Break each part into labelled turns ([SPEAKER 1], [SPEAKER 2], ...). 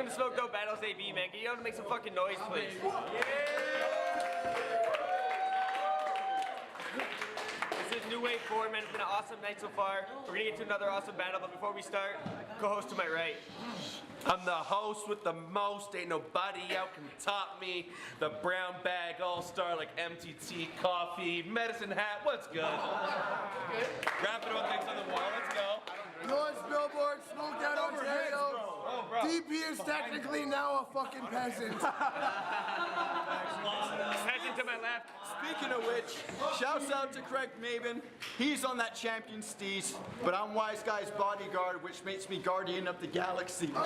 [SPEAKER 1] Welcome to Smoked Out Battles AB, man. Can you all make some fucking noise, please? This is New Wave 4, man. It's been an awesome night so far. We're gonna get to another awesome battle, but before we start, co-host to my right.
[SPEAKER 2] I'm the host with the most, ain't nobody out can top me. The brown bag all-star like MTT, coffee, medicine hat, what's good? Rapping about things on the wall, let's go.
[SPEAKER 3] Noise billboard, smoked out Ontario.
[SPEAKER 2] Oh, bro.
[SPEAKER 3] DP is technically now a fucking peasant.
[SPEAKER 1] Peasant to my left.
[SPEAKER 4] Speaking of which, shouts out to Craig Maben. He's on that champion steez, but I'm Wise Guy's bodyguard, which makes me guardian of the galaxy. I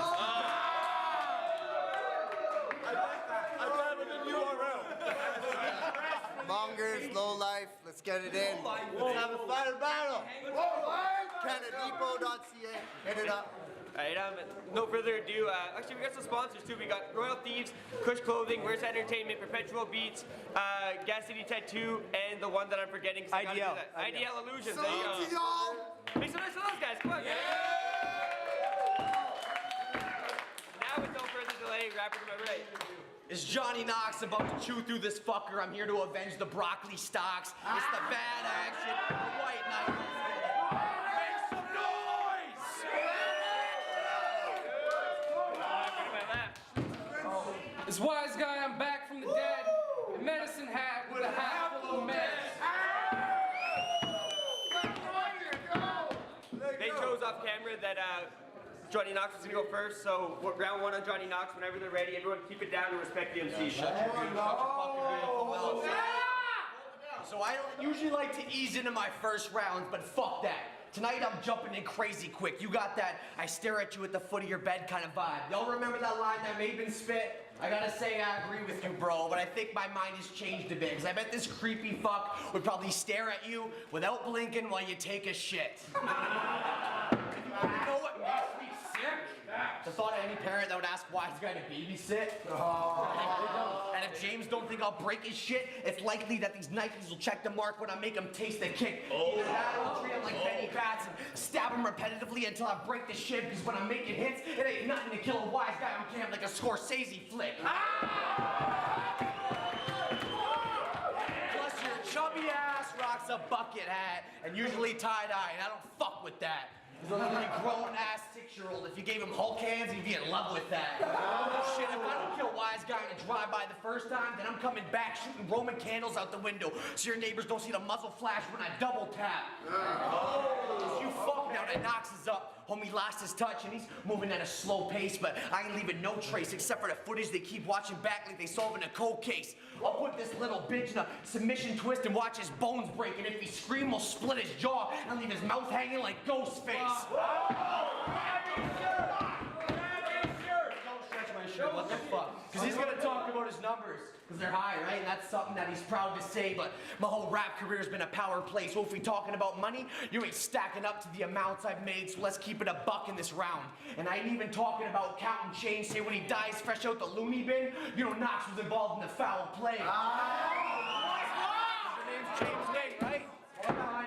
[SPEAKER 4] better than you URL.
[SPEAKER 3] Mongers, low life, let's get it in. Let's have a fighter battle. CanadaDepot.ca, hit it up.
[SPEAKER 1] Alright, no further ado, actually we got some sponsors too. We got Royal Thieves, Kush Clothing, Where's Entertainment, Perpetual Beats, Gas City Tattoo, and the one that I'm forgetting. IDL. IDL Illusions.
[SPEAKER 3] Salute to y'all.
[SPEAKER 1] Make some noise for those guys, come on. Now with no further delay, rapper to my right.
[SPEAKER 5] It's Johhny Knoxx about to chew through this fucker. I'm here to avenge the broccoli stocks. It's the bad action, the white knight. Make some noise!
[SPEAKER 6] This wise guy, I'm back from the dead. A medicine hat with a hat full of meds.
[SPEAKER 1] They chose off camera that Johhny Knoxx was gonna go first, so round one on Johhny Knoxx. Whenever they're ready, everyone keep it down and respect the MC.
[SPEAKER 5] So I don't usually like to ease into my first rounds, but fuck that. Tonight I'm jumping in crazy quick. You got that I stare at you at the foot of your bed kind of vibe. Y'all remember that line that Maven spit? I gotta say I agree with you, bro, but I think my mind has changed a bit, because I bet this creepy fuck would probably stare at you without blinking while you take a shit. You know what makes me sick? The thought of any parent that would ask Wise Guy to babysit. And if James don't think I'll break his shit, it's likely that these Nikes will check the mark when I make him taste the kick. Either that or I'll treat him like Benny Bats and stab him repetitively until I break the shit, because when I'm making hits, it ain't nothing to kill a Wise Guy on camp like a Scorsese flick. Plus your chubby ass rocks a bucket hat and usually tie-dye, and I don't fuck with that. He's a literally grown-ass 6-year-old. If you gave him Hulk hands, he'd be in love with that. Shit, if I don't kill Wise Guy in a drive-by the first time, then I'm coming back shooting Roman candles out the window so your neighbors don't see the muzzle flash when I double tap. You fuck now that Knoxx is up. Homie lost his touch and he's moving at a slow pace, but I ain't leaving no trace except for the footage they keep watching back like they solving a cold case. I'll put this little bitch in a submission twist and watch his bones break, and if he scream, we'll split his jaw and leave his mouth hanging like Ghostface. Don't stretch my shirt, what the fuck? Because he's gonna talk about his numbers, because they're high, right? And that's something that he's proud to say, but my whole rap career's been a power play, so if we talking about money, you ain't stacking up to the amounts I've made, so let's keep it a buck in this round. And I ain't even talking about counting change, say when he dies fresh out the loony bin, you know Knoxx was involved in the foul play. Your name's James Nate, right?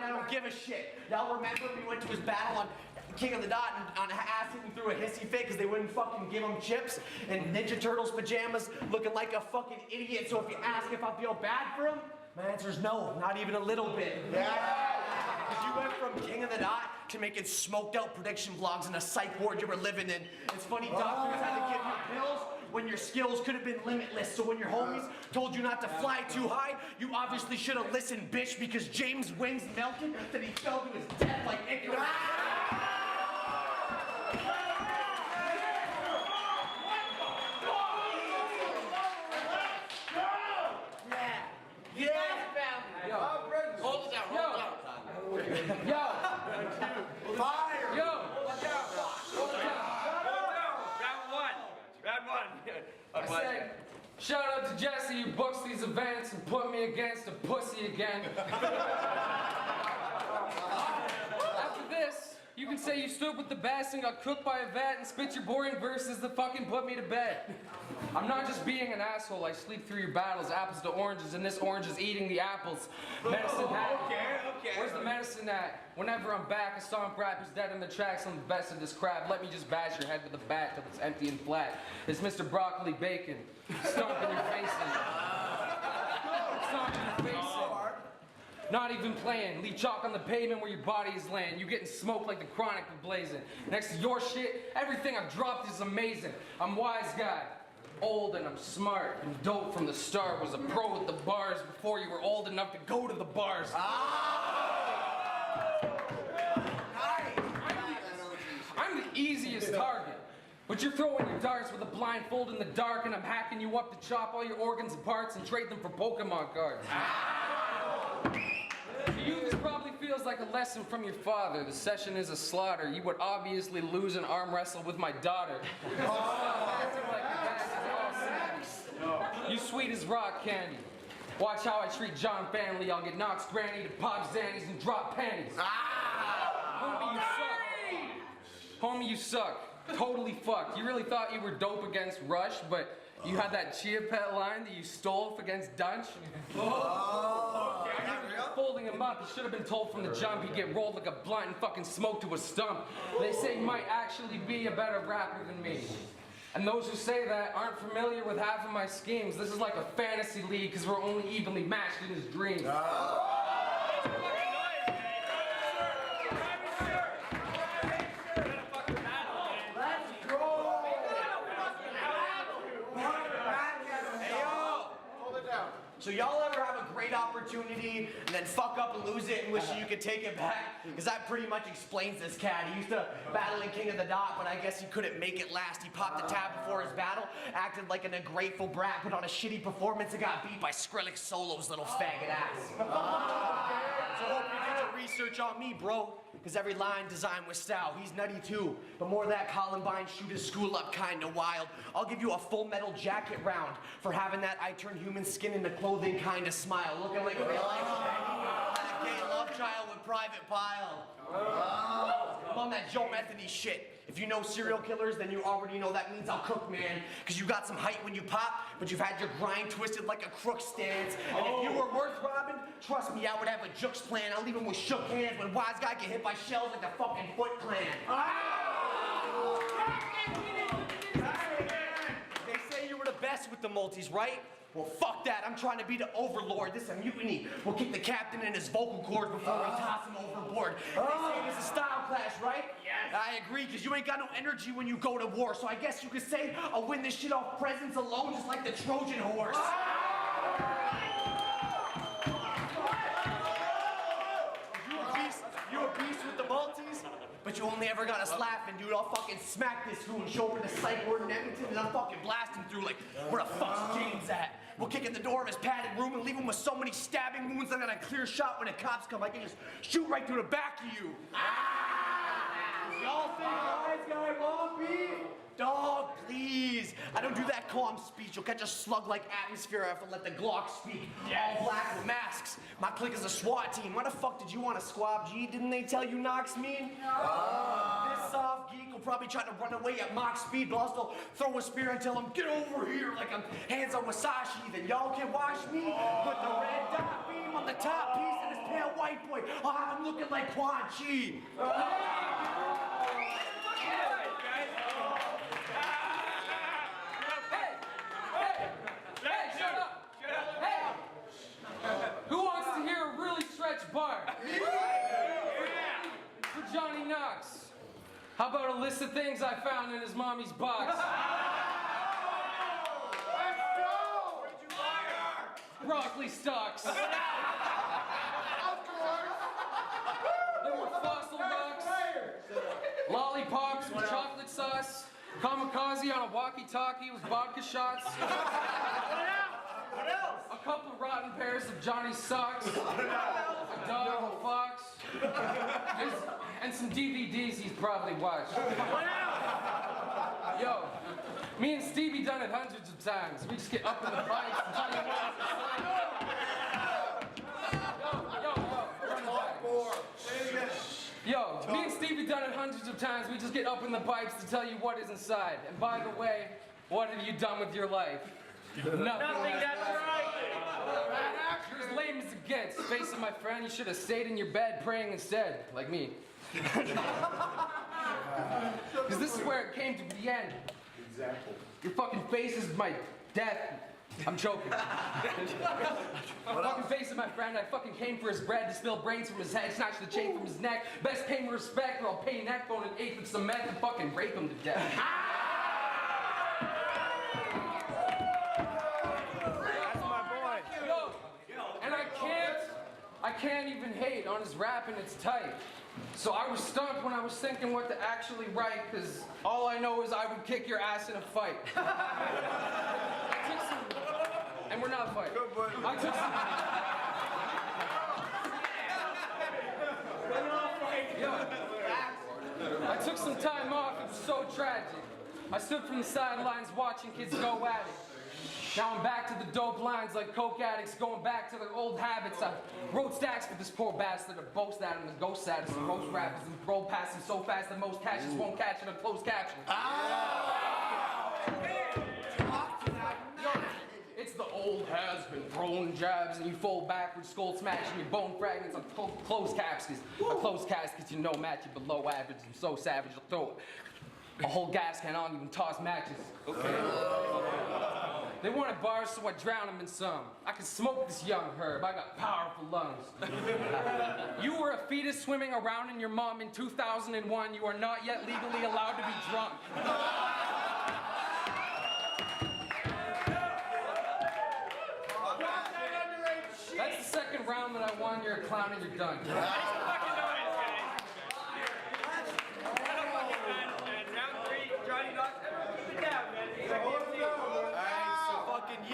[SPEAKER 5] I don't give a shit. Y'all remember we went to his battle on King of the Dot and on acid and threw a hissy fit because they wouldn't fucking give him chips and Ninja Turtles pajamas looking like a fucking idiot. So if you ask if I feel bad for him, my answer is no, not even a little bit. Because you went from King of the Dot to making smoked out prediction vlogs in a psych ward you were living in. It's funny doctors had to give you pills when your skills could have been limitless. So when your homies told you not to fly too high, you obviously should have listened, bitch, because James' wings melted, then he fell to his death like Icarus.
[SPEAKER 6] Hold it down, hold it down. Yo!
[SPEAKER 3] Fire!
[SPEAKER 6] Yo! Hold it down.
[SPEAKER 1] Round one.
[SPEAKER 6] I said, shout out to Jesse who books these events and put me against a pussy again. After this, You can say you stood with the best and got cooked by a vet and spit your boring verses that fucking put me to bed. I'm not just being an asshole. I sleep through your battles, apples to oranges, and this orange is eating the apples. Medicine hat.
[SPEAKER 1] Okay.
[SPEAKER 6] Where's the medicine at? Whenever I'm back, a stomp rapper's dead in the tracks. I'm the best of this crap. Let me just bash your head with a bat till it's empty and flat. It's Mr. Broccoli Bacon. Stomping your face in. Stomping your face in. Not even playing. Leave chalk on the pavement where your body is laying. You getting smoked like the chronic of blazing. Next to your shit, everything I've dropped is amazing. I'm wise guy. Old and I'm smart and dope from the start. Was a pro with the bars before you were old enough to go to the bars. I'm the easiest target. But you're throwing your darts with a blindfold in the dark, and I'm hacking you up to chop all your organs and parts and trade them for Pokemon cards. To you, this probably feels like a lesson from your father. The session is a slaughter. You would obviously lose an arm wrestle with my daughter. Stop acting like your back is all sandy. You sweet as rock candy. Watch how I treat John Family. I'll get Knoxx Granny to pop Zannies and drop panties. Homie, you suck. Homie, you suck. Totally fucked. You really thought you were dope against Rush, but you had that Chia Pet line that you stole against Dunch. Folding him up, he should have been told from the jump he'd get rolled like a blunt and fucking smoked to a stump. They say he might actually be a better rapper than me. And those who say that aren't familiar with half of my schemes. This is like a fantasy league because we're only evenly matched in his dreams.
[SPEAKER 5] So y'all ever have a great opportunity and then fuck up and lose it and wish you could take it back? Because that pretty much explains this cat. He used to battle in King of the Dot, but I guess he couldn't make it last. He popped the tab before his battle, acted like an ungrateful brat, put on a shitty performance, and got beat by Skrillex Solo's little faggot ass. So hope you did your research on me, bro. Because every line designed with style. He's nutty too, but more that Columbine shoot his school up kinda wild. I'll give you a full metal jacket round for having that I turn human skin into clothing kinda smile. Looking like a real life a gay love child with private pile. I'm on that Joe Metheny shit. If you know serial killers, then you already know that means I'll cook, man. Because you got some height when you pop, but you've had your grind twisted like a crook stance. And if you were worth robbing, trust me, I would have a jukes plan. I'll leave him with shook hands when Wize guy get hit by shells like the fucking Foot Clan. They say you were the best with the multis, right? Well, fuck that. I'm trying to be the overlord. This is a mutiny. We'll kick the captain in his vocal cords before we toss him overboard. They say this is a style clash, right? Yes. I agree, because you ain't got no energy when you go to war. So I guess you could say I'll win this shit off presence alone, just like the Trojan horse. You a beast with the multis? But you only ever got us laughing, dude. I'll fucking smack this fool and show him the psych ward in Edmonton, and I'll fucking blast him through like, where the fuck's James at? We'll kick in the door of his padded room and leave him with so many stabbing wounds I got a clear shot when the cops come. I can just shoot right through the back of you. Y'all think Wize guy won't be? Dog, please. I don't do that calm speech. You'll catch a slug-like atmosphere if I let the Glock speak. All black with masks. My clique is a SWAT team. Why the fuck did you want to squab, G? Didn't they tell you Knoxx mean? This soft geek will probably try to run away at mock speed, but I'll still throw a spear and tell him, get over here, like I'm hands on Wasashi. Then y'all can watch me put the red dot beam on the top piece of this pale white boy. I'll have him looking like Quan Chi.
[SPEAKER 6] Who wants to hear a really stretched bar? For Johhny Knoxx. How about a list of things I found in his mommy's box? Broccoli stalks. There were fossil rocks, lollipops with chocolate sauce, kamikaze on a walkie-talkie with vodka shots. A couple rotten pairs of Johnny's socks, a dog, a fox, and some DVDs he's probably watched. Yo, me and Stevie done it hundreds of times. We just get up in the bikes and tell you what. Yo, me and Stevie you've done it hundreds of times. We just get up in the pipes to tell you what is inside. And by the way, what have you done with your life? Nothing.
[SPEAKER 1] Nothing, that's right.
[SPEAKER 6] You're as lame as it gets. Face it, my friend, you should have stayed in your bed praying instead, like me. Because this is where it came to the end. Example. Your fucking face is my death. I'm joking. Fucking face it, my friend. I fucking came for his bread, distilled brains from his head, snatched the chain from his neck. Best pay me respect, or I'll pay neck bone and eighth with some meth and fucking rape him to death.
[SPEAKER 1] That's my boy.
[SPEAKER 6] Yo, and I can't even hate on his rap and it's tight. So I was stumped when I was thinking what to actually write, because all I know is I would kick your ass in a fight. And we're not fighting. I took some time off. It was so tragic. I stood from the sidelines watching kids go at it. Now I'm back to the dope lines like coke addicts, going back to their old habits. I wrote stacks for this poor bastard to boast at him, the ghost status of most rappers, and roll past him so fast that most catches won't catch it on closed caption. It's the old has-been throwing jabs and you fall backwards, skull smashing your bone fragments on closed caskets. On closed caskets, you know, match you below average. I'm so savage, I'll throw a whole gas can on you and toss matches. Okay. They wanted bars, so I drown them in some. I can smoke this young herb. I got powerful lungs. You were a fetus swimming around in your mom in 2001. You are not yet legally allowed to be drunk. That's the second round that I won. You're a clown and you're done.
[SPEAKER 1] Make some fucking noise, guys. Round 3, Johhny Knoxx. Everyone keep it down, man.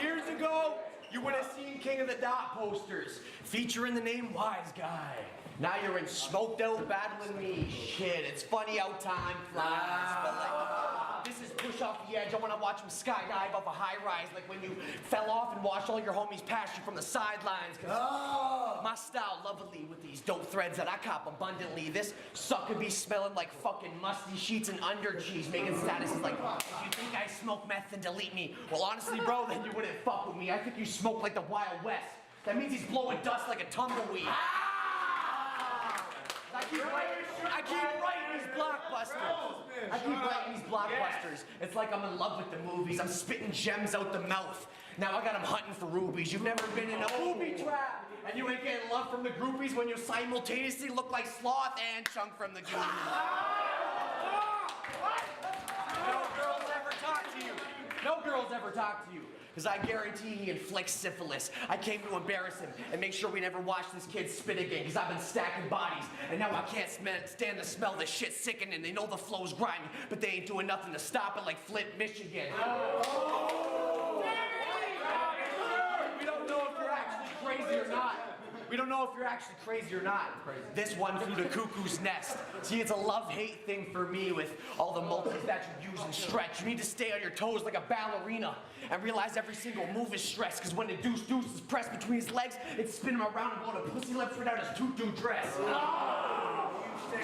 [SPEAKER 5] Years ago, you would have seen King of the Dot posters featuring the name Wize Guy. Now you're in smoked out battling me. Shit, it's funny how time flies. But like, this is push off the edge. I want to watch him skydive off a high rise, like when you fell off and watched all your homies pass you from the sidelines. My style lovely with these dope threads that I cop abundantly. This sucker be smelling like fucking musty sheets and under cheese, making statuses like, if you think I smoke meth, then delete me. Well, honestly, bro, then you wouldn't fuck with me. I think you smoke like the Wild West. That means he's blowing dust like a tumbleweed. I keep writing these blockbusters. It's like I'm in love with the movies. I'm spitting gems out the mouth. Now I got them hunting for rubies. You've never been in a booby trap. And you ain't getting love from the groupies when you simultaneously look like Sloth and Chunk from the Goonies. No girls ever talk to you. No girls ever talk to you. Because I guarantee he inflicts syphilis. I came to embarrass him and make sure we never watch this kid spit again, because I've been stacking bodies, and now I can't stand the smell of this shit sickening. They know the flow's grimy, but they ain't doing nothing to stop it like Flint, Michigan. We don't know if you're actually crazy or not. We don't know if you're actually crazy or not. This one flew the cuckoo's nest. See, it's a love-hate thing for me with all the multis that you use and stretch. You need to stay on your toes like a ballerina and realize every single move is stress, because when the deuce is pressed between his legs, it's spinning him around and blowing a pussy left right out his tutu dress.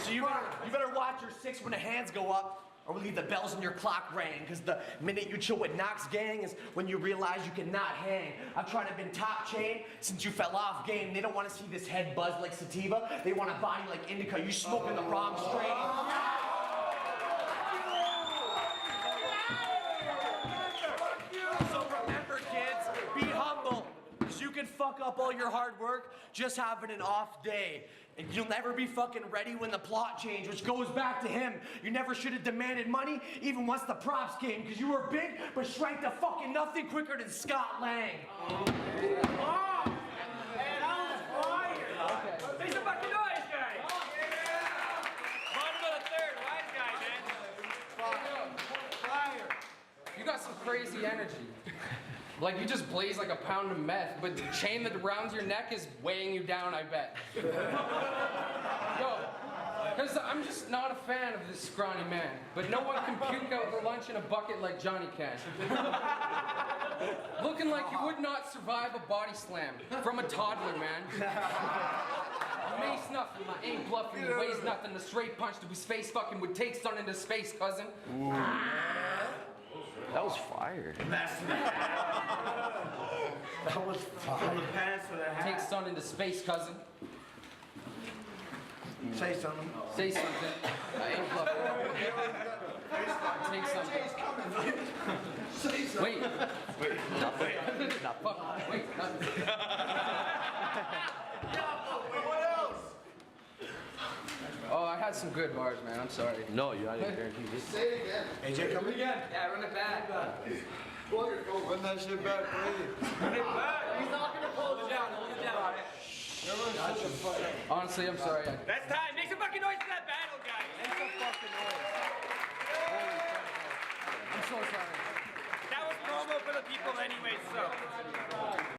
[SPEAKER 5] So you better watch your 6 when the hands go up, or we'll leave the bells in your clock ring, because the minute you chill with Knoxx gang is when you realize you cannot hang. I've tried to been top chain since you fell off game. They don't want to see this head buzz like sativa. They want a body like indica. You smoking the wrong strain. So remember, kids, be humble, because you can fuck up all your hard work just having an off day. And you'll never be fucking ready when the plot changed, which goes back to him. You never should have demanded money, even once the props came, because you were big, but shrank to fucking nothing quicker than Scott Lang.
[SPEAKER 1] Make some fucking noise, guys. Bottom of the third, Wize Guy, man.
[SPEAKER 6] Fire. You got some crazy energy. Like you just blaze like a pound of meth, but the chain that surrounds your neck is weighing you down, I bet. Yo, because I'm just not a fan of this scrawny man, but no one can puke out the lunch in a bucket like Johnny can. Looking like you would not survive a body slam from a toddler, man. You ain't snuffing, I ain't bluffing, you weighs nothing. A straight punch to his face fucking would take stun into space, cousin.
[SPEAKER 7] That was fire.
[SPEAKER 3] That was fine.
[SPEAKER 6] Take stun into space, cousin.
[SPEAKER 3] Say something.
[SPEAKER 6] Say something. I ain't bluffing. Take something. Wait.
[SPEAKER 7] Nothing.
[SPEAKER 6] Fuck. Wait, nothing.
[SPEAKER 3] What else?
[SPEAKER 6] Oh, I had some good bars, man. I'm sorry.
[SPEAKER 7] No, you I didn't guarantee this.
[SPEAKER 3] Say it again. AJ, come again.
[SPEAKER 6] Yeah, run it back.
[SPEAKER 3] Run that shit back, please.
[SPEAKER 1] Run it back. He's not gonna pull it down. Hold it down.
[SPEAKER 6] Honestly, I'm sorry.
[SPEAKER 1] That's time. Make some fucking noise for that bag.